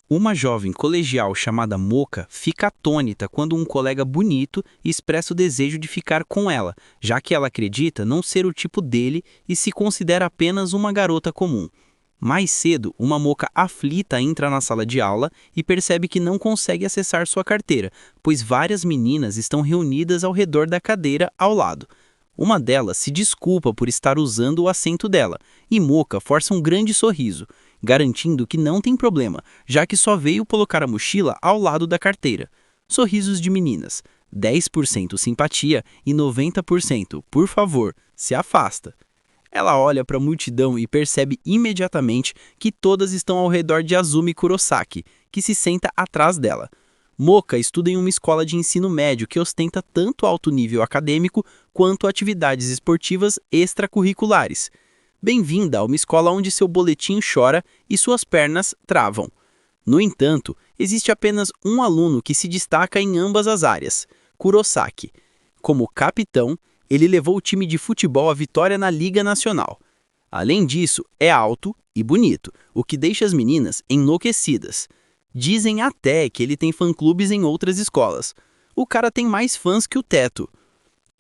Uma jovem colegial chamada Moca fica atônita quando um colega bonito expressa o desejo de ficar com ela, já que ela acredita não ser o tipo dele e se considera apenas uma garota comum. Mais cedo, uma Moca aflita entra na sala de aula e percebe que não consegue acessar sua carteira, pois várias meninas estão reunidas ao redor da cadeira ao lado. Uma delas se desculpa por estar usando o assento dela, e Moca força um grande sorriso, garantindo que não tem problema, já que só veio colocar a mochila ao lado da carteira. Sorrisos de meninas, 10% simpatia e 90% por favor, se afasta. Ela olha para a multidão e percebe imediatamente que todas estão ao redor de Azumi Kurosaki, que se senta atrás dela. Moca estuda em uma escola de ensino médio que ostenta tanto alto nível acadêmico quanto atividades esportivas extracurriculares. Bem-vinda a uma escola onde seu boletim chora e suas pernas travam. No entanto, existe apenas um aluno que se destaca em ambas as áreas, Kurosaki. Como capitão, ele levou o time de futebol à vitória na Liga Nacional. Além disso, é alto e bonito, o que deixa as meninas enlouquecidas. Dizem até que ele tem fã-clubes em outras escolas. O cara tem mais fãs que o teto.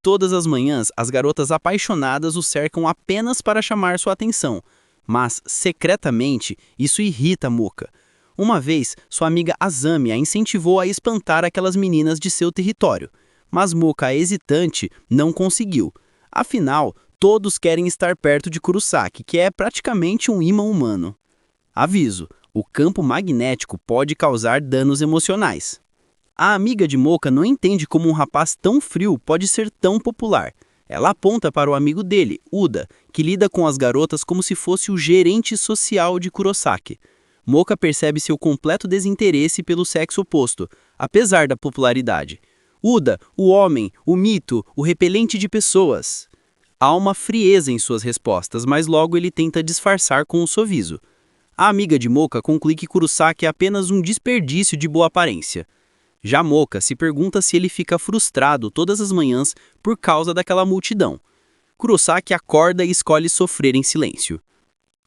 Todas as manhãs, as garotas apaixonadas o cercam apenas para chamar sua atenção. Mas, secretamente, isso irrita Moca. Uma vez, sua amiga Azami a incentivou a espantar aquelas meninas de seu território. Mas Moca, hesitante, não conseguiu. Afinal, todos querem estar perto de Kurosaki, que é praticamente um imã humano. Aviso: o campo magnético pode causar danos emocionais. A amiga de Moca não entende como um rapaz tão frio pode ser tão popular. Ela aponta para o amigo dele, Uda, que lida com as garotas como se fosse o gerente social de Kurosaki. Moca percebe seu completo desinteresse pelo sexo oposto, apesar da popularidade. Uda, o homem, o mito, o repelente de pessoas. Há uma frieza em suas respostas, mas logo ele tenta disfarçar com um sorriso. A amiga de Moca conclui que Kurosaki é apenas um desperdício de boa aparência. Já Moca se pergunta se ele fica frustrado todas as manhãs por causa daquela multidão. Kurosaki acorda e escolhe sofrer em silêncio.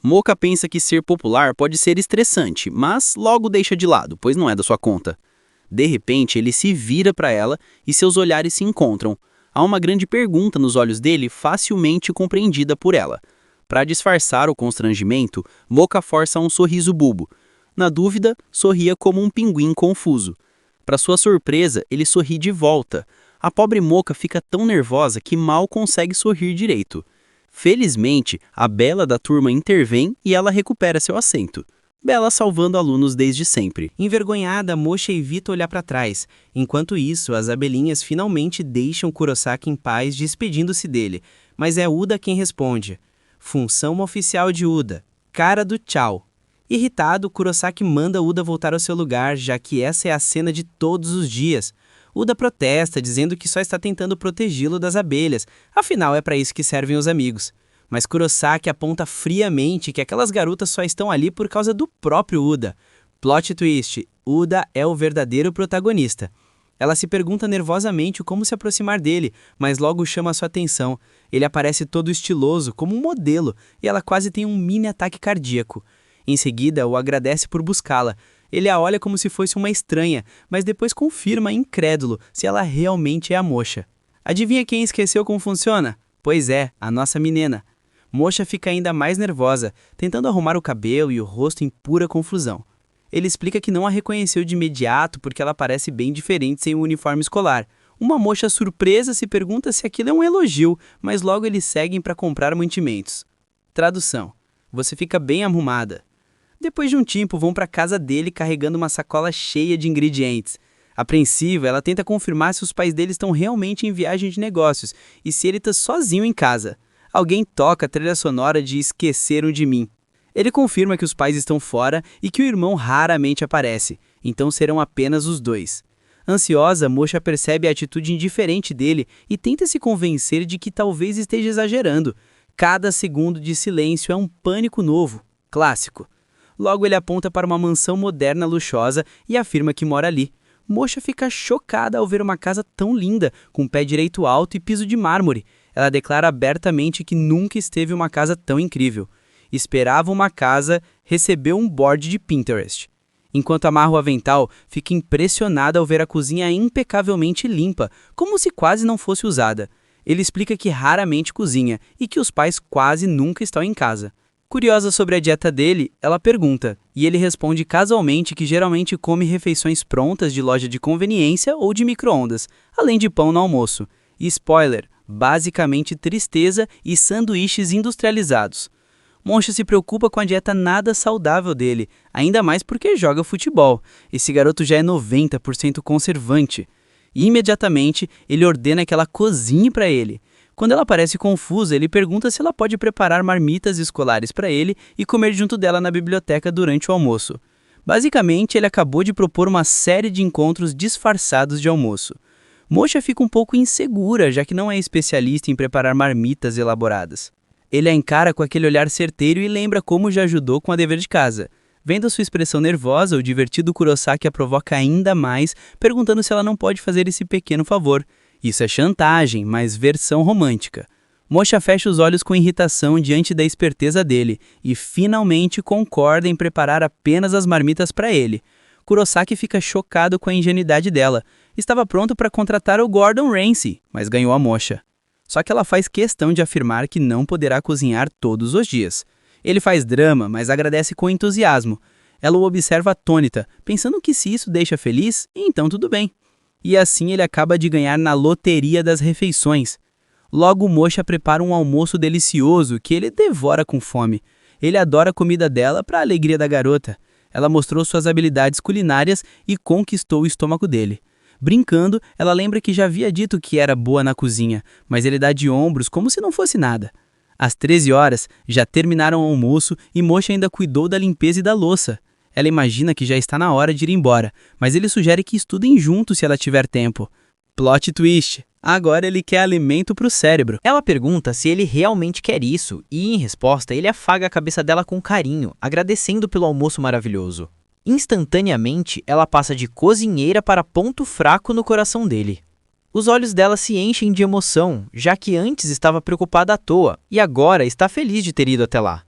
Moca pensa que ser popular pode ser estressante, mas logo deixa de lado, pois não é da sua conta. De repente, ele se vira para ela e seus olhares se encontram. Há uma grande pergunta nos olhos dele, facilmente compreendida por ela. Para disfarçar o constrangimento, Moca força um sorriso bobo. Na dúvida, sorria como um pinguim confuso. Para sua surpresa, ele sorri de volta. A pobre Moca fica tão nervosa que mal consegue sorrir direito. Felizmente, a Bela da turma intervém e ela recupera seu assento. Bela salvando alunos desde sempre. Envergonhada, Mocha evita olhar para trás. Enquanto isso, as abelhinhas finalmente deixam Kurosaki em paz, despedindo-se dele. Mas é Uda quem responde. Função oficial de Uda. Cara do tchau. Irritado, Kurosaki manda Uda voltar ao seu lugar, já que essa é a cena de todos os dias. Uda protesta, dizendo que só está tentando protegê-lo das abelhas, afinal é para isso que servem os amigos. Mas Kurosaki aponta friamente que aquelas garotas só estão ali por causa do próprio Uda. Plot twist: Uda é o verdadeiro protagonista. Ela se pergunta nervosamente como se aproximar dele, mas logo chama sua atenção. Ele aparece todo estiloso, como um modelo, e ela quase tem um mini ataque cardíaco. Em seguida, o agradece por buscá-la. Ele a olha como se fosse uma estranha, mas depois confirma, incrédulo, se ela realmente é a Mocha. Adivinha quem esqueceu como funciona? Pois é, a nossa menina. Mocha fica ainda mais nervosa, tentando arrumar o cabelo e o rosto em pura confusão. Ele explica que não a reconheceu de imediato porque ela parece bem diferente sem o uniforme escolar. Uma Mocha surpresa se pergunta se aquilo é um elogio, mas logo eles seguem para comprar mantimentos. Tradução: você fica bem arrumada. Depois de um tempo, vão para a casa dele carregando uma sacola cheia de ingredientes. Apreensiva, ela tenta confirmar se os pais dele estão realmente em viagem de negócios e se ele está sozinho em casa. Alguém toca a trilha sonora de Esqueceram de Mim. Ele confirma que os pais estão fora e que o irmão raramente aparece, então serão apenas os dois. Ansiosa, Mocha percebe a atitude indiferente dele e tenta se convencer de que talvez esteja exagerando. Cada segundo de silêncio é um pânico novo, clássico. Logo ele aponta para uma mansão moderna luxuosa e afirma que mora ali. Mocha fica chocada ao ver uma casa tão linda, com pé direito alto e piso de mármore. Ela declara abertamente que nunca esteve em uma casa tão incrível. Esperava uma casa, recebeu um board de Pinterest. Enquanto amarra o avental, fica impressionada ao ver a cozinha impecavelmente limpa, como se quase não fosse usada. Ele explica que raramente cozinha e que os pais quase nunca estão em casa. Curiosa sobre a dieta dele, ela pergunta, e ele responde casualmente que geralmente come refeições prontas de loja de conveniência ou de micro-ondas, além de pão no almoço. E spoiler, basicamente tristeza e sanduíches industrializados. Moncha se preocupa com a dieta nada saudável dele, ainda mais porque joga futebol. Esse garoto já é 90% conservante. E imediatamente, ele ordena que ela cozinhe para ele. Quando ela parece confusa, ele pergunta se ela pode preparar marmitas escolares para ele e comer junto dela na biblioteca durante o almoço. Basicamente, ele acabou de propor uma série de encontros disfarçados de almoço. Moncha fica um pouco insegura, já que não é especialista em preparar marmitas elaboradas. Ele a encara com aquele olhar certeiro e lembra como já ajudou com a dever de casa. Vendo sua expressão nervosa, o divertido Kurosaki a provoca ainda mais, perguntando se ela não pode fazer esse pequeno favor. Isso é chantagem, mas versão romântica. Moncha fecha os olhos com irritação diante da esperteza dele e finalmente concorda em preparar apenas as marmitas para ele. Kurosaki fica chocado com a ingenuidade dela. Estava pronto para contratar o Gordon Ramsay, mas ganhou a Moncha. Só que ela faz questão de afirmar que não poderá cozinhar todos os dias. Ele faz drama, mas agradece com entusiasmo. Ela o observa atônita, pensando que se isso deixa feliz, então tudo bem. E assim ele acaba de ganhar na loteria das refeições. Logo Moncha prepara um almoço delicioso que ele devora com fome. Ele adora a comida dela para a alegria da garota. Ela mostrou suas habilidades culinárias e conquistou o estômago dele. Brincando, ela lembra que já havia dito que era boa na cozinha, mas ele dá de ombros como se não fosse nada. Às 13 horas, já terminaram o almoço e Moncha ainda cuidou da limpeza e da louça. Ela imagina que já está na hora de ir embora, mas ele sugere que estudem juntos se ela tiver tempo. Plot twist. Agora ele quer alimento para o cérebro. Ela pergunta se ele realmente quer isso e, em resposta, ele afaga a cabeça dela com carinho, agradecendo pelo almoço maravilhoso. Instantaneamente, ela passa de cozinheira para ponto fraco no coração dele. Os olhos dela se enchem de emoção, já que antes estava preocupada à toa e agora está feliz de ter ido até lá.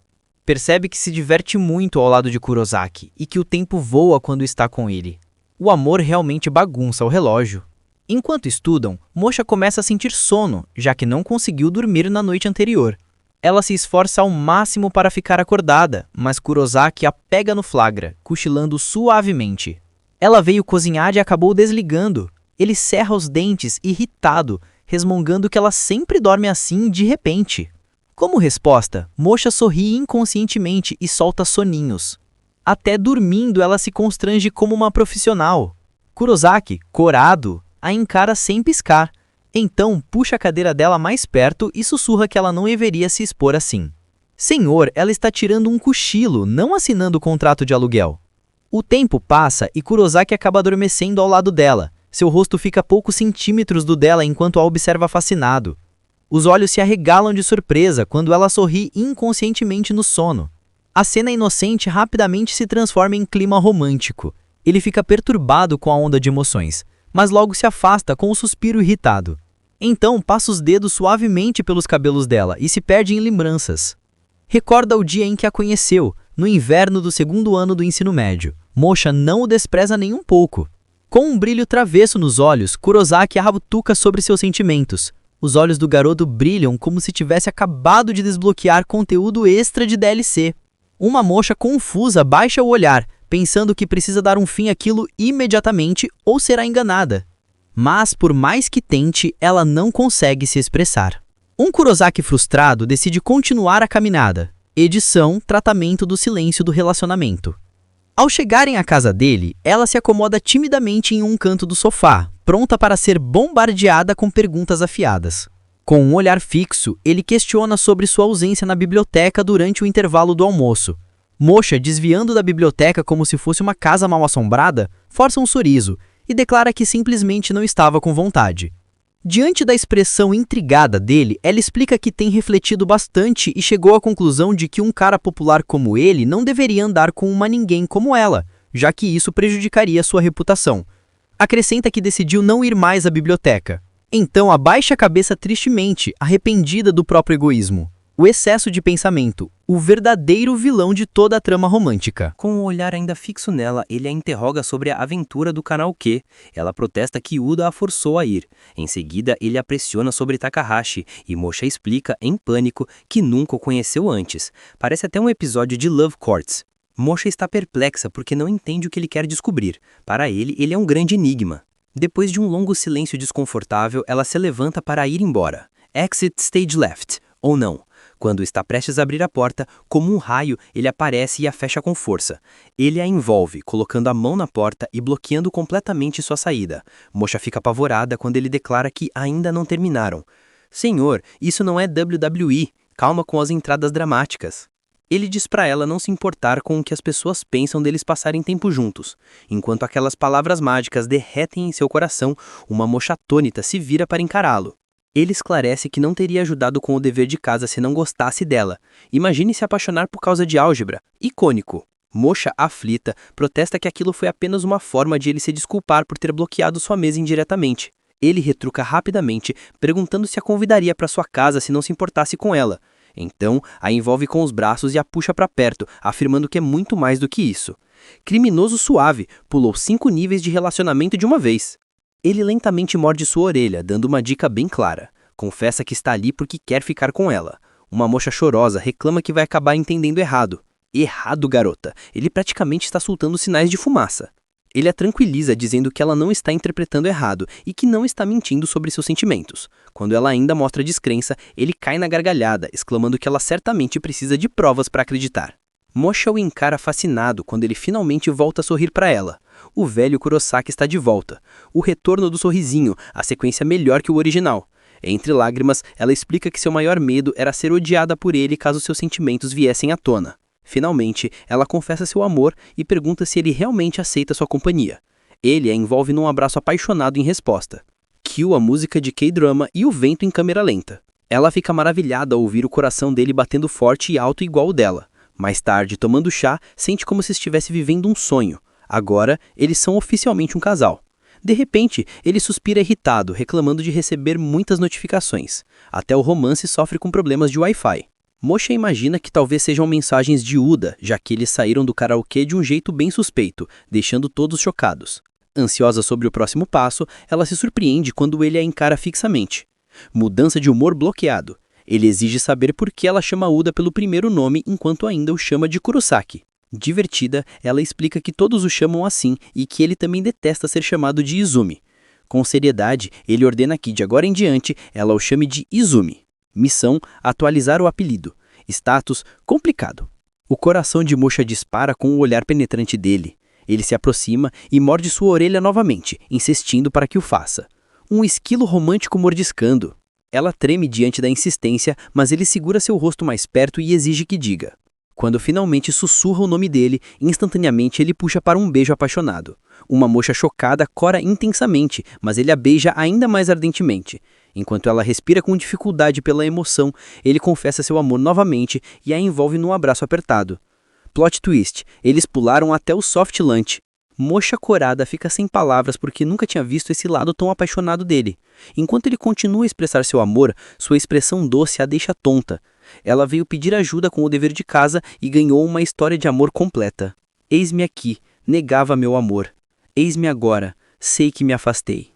Percebe que se diverte muito ao lado de Kurosaki e que o tempo voa quando está com ele. O amor realmente bagunça o relógio. Enquanto estudam, Moncha começa a sentir sono, já que não conseguiu dormir na noite anterior. Ela se esforça ao máximo para ficar acordada, mas Kurosaki a pega no flagra, cochilando suavemente. Ela veio cozinhar e acabou desligando. Ele cerra os dentes, irritado, resmungando que ela sempre dorme assim de repente. Como resposta, Moncha sorri inconscientemente e solta soninhos. Até dormindo ela se constrange como uma profissional. Kurosaki, corado, a encara sem piscar. Então puxa a cadeira dela mais perto e sussurra que ela não deveria se expor assim. Senhor, ela está tirando um cochilo, não assinando o contrato de aluguel. O tempo passa e Kurosaki acaba adormecendo ao lado dela. Seu rosto fica a poucos centímetros do dela enquanto a observa fascinado. Os olhos se arregalam de surpresa quando ela sorri inconscientemente no sono. A cena inocente rapidamente se transforma em clima romântico. Ele fica perturbado com a onda de emoções, mas logo se afasta com um suspiro irritado. Então passa os dedos suavemente pelos cabelos dela e se perde em lembranças. Recorda o dia em que a conheceu, no inverno do segundo ano do ensino médio. Moncha não o despreza nem um pouco. Com um brilho travesso nos olhos, Kurosaki a rabutuca sobre seus sentimentos. Os olhos do garoto brilham como se tivesse acabado de desbloquear conteúdo extra de DLC. Uma Moncha confusa baixa o olhar, pensando que precisa dar um fim àquilo imediatamente ou será enganada. Mas, por mais que tente, ela não consegue se expressar. Um Kurosaki frustrado decide continuar a caminhada. Edição, tratamento do silêncio do relacionamento. Ao chegarem à casa dele, ela se acomoda timidamente em um canto do sofá, pronta para ser bombardeada com perguntas afiadas. Com um olhar fixo, ele questiona sobre sua ausência na biblioteca durante o intervalo do almoço. Moncha, desviando da biblioteca como se fosse uma casa mal-assombrada, força um sorriso e declara que simplesmente não estava com vontade. Diante da expressão intrigada dele, ela explica que tem refletido bastante e chegou à conclusão de que um cara popular como ele não deveria andar com uma ninguém como ela, já que isso prejudicaria sua reputação. Acrescenta que decidiu não ir mais à biblioteca. Então abaixa a cabeça tristemente, arrependida do próprio egoísmo. O excesso de pensamento, o verdadeiro vilão de toda a trama romântica. Com o olhar ainda fixo nela, ele a interroga sobre a aventura do karaokê. Ela protesta que Uda a forçou a ir. Em seguida, ele a pressiona sobre Takahashi e Mosha explica, em pânico, que nunca o conheceu antes. Parece até um episódio de Love Courts. Mosha está perplexa porque não entende o que ele quer descobrir. Para ele é um grande enigma. Depois de um longo silêncio desconfortável, ela se levanta para ir embora. Exit stage left, ou não. Quando está prestes a abrir a porta, como um raio, ele aparece e a fecha com força. Ele a envolve, colocando a mão na porta e bloqueando completamente sua saída. Mosha fica apavorada quando ele declara que ainda não terminaram. Senhor, isso não é WWE. Calma com as entradas dramáticas. Ele diz para ela não se importar com o que as pessoas pensam deles passarem tempo juntos. Enquanto aquelas palavras mágicas derretem em seu coração, uma Mosha atônita se vira para encará-lo. Ele esclarece que não teria ajudado com o dever de casa se não gostasse dela. Imagine se apaixonar por causa de álgebra. Icônico. Mosha, aflita, protesta que aquilo foi apenas uma forma de ele se desculpar por ter bloqueado sua mesa indiretamente. Ele retruca rapidamente, perguntando se a convidaria para sua casa se não se importasse com ela. Então, a envolve com os braços e a puxa para perto, afirmando que é muito mais do que isso. Criminoso suave, pulou 5 níveis de relacionamento de uma vez. Ele lentamente morde sua orelha, dando uma dica bem clara. Confessa que está ali porque quer ficar com ela. Uma Mosha chorosa reclama que vai acabar entendendo errado. Errado, garota. Ele praticamente está soltando sinais de fumaça. Ele a tranquiliza, dizendo que ela não está interpretando errado e que não está mentindo sobre seus sentimentos. Quando ela ainda mostra descrença, ele cai na gargalhada, exclamando que ela certamente precisa de provas para acreditar. Mosha o encara fascinado quando ele finalmente volta a sorrir para ela. O velho Kurosaki está de volta. O retorno do sorrisinho, a sequência melhor que o original. Entre lágrimas, ela explica que seu maior medo era ser odiada por ele caso seus sentimentos viessem à tona. Finalmente, ela confessa seu amor e pergunta se ele realmente aceita sua companhia. Ele a envolve num abraço apaixonado em resposta. Cue a música de K-drama e o vento em câmera lenta. Ela fica maravilhada ao ouvir o coração dele batendo forte e alto igual o dela. Mais tarde, tomando chá, sente como se estivesse vivendo um sonho. Agora, eles são oficialmente um casal. De repente, ele suspira irritado, reclamando de receber muitas notificações. Até o romance sofre com problemas de Wi-Fi. Mosha imagina que talvez sejam mensagens de Uda, já que eles saíram do karaokê de um jeito bem suspeito, deixando todos chocados. Ansiosa sobre o próximo passo, ela se surpreende quando ele a encara fixamente. Mudança de humor bloqueado. Ele exige saber por que ela chama Uda pelo primeiro nome enquanto ainda o chama de Kurosaki. Divertida, ela explica que todos o chamam assim e que ele também detesta ser chamado de Izumi. Com seriedade, ele ordena que, de agora em diante, ela o chame de Izumi. Missão: atualizar o apelido. Status: complicado. O coração de Mosha dispara com o olhar penetrante dele. Ele se aproxima e morde sua orelha novamente, insistindo para que o faça. Um esquilo romântico mordiscando. Ela treme diante da insistência, mas ele segura seu rosto mais perto e exige que diga. Quando finalmente sussurra o nome dele, instantaneamente ele puxa para um beijo apaixonado. Uma Mosha chocada cora intensamente, mas ele a beija ainda mais ardentemente. Enquanto ela respira com dificuldade pela emoção, ele confessa seu amor novamente e a envolve num abraço apertado. Plot twist: eles pularam até o soft lunch. Mosha corada fica sem palavras porque nunca tinha visto esse lado tão apaixonado dele. Enquanto ele continua a expressar seu amor, sua expressão doce a deixa tonta. Ela veio pedir ajuda com o dever de casa e ganhou uma história de amor completa. Eis-me aqui, negava meu amor. Eis-me agora, sei que me afastei.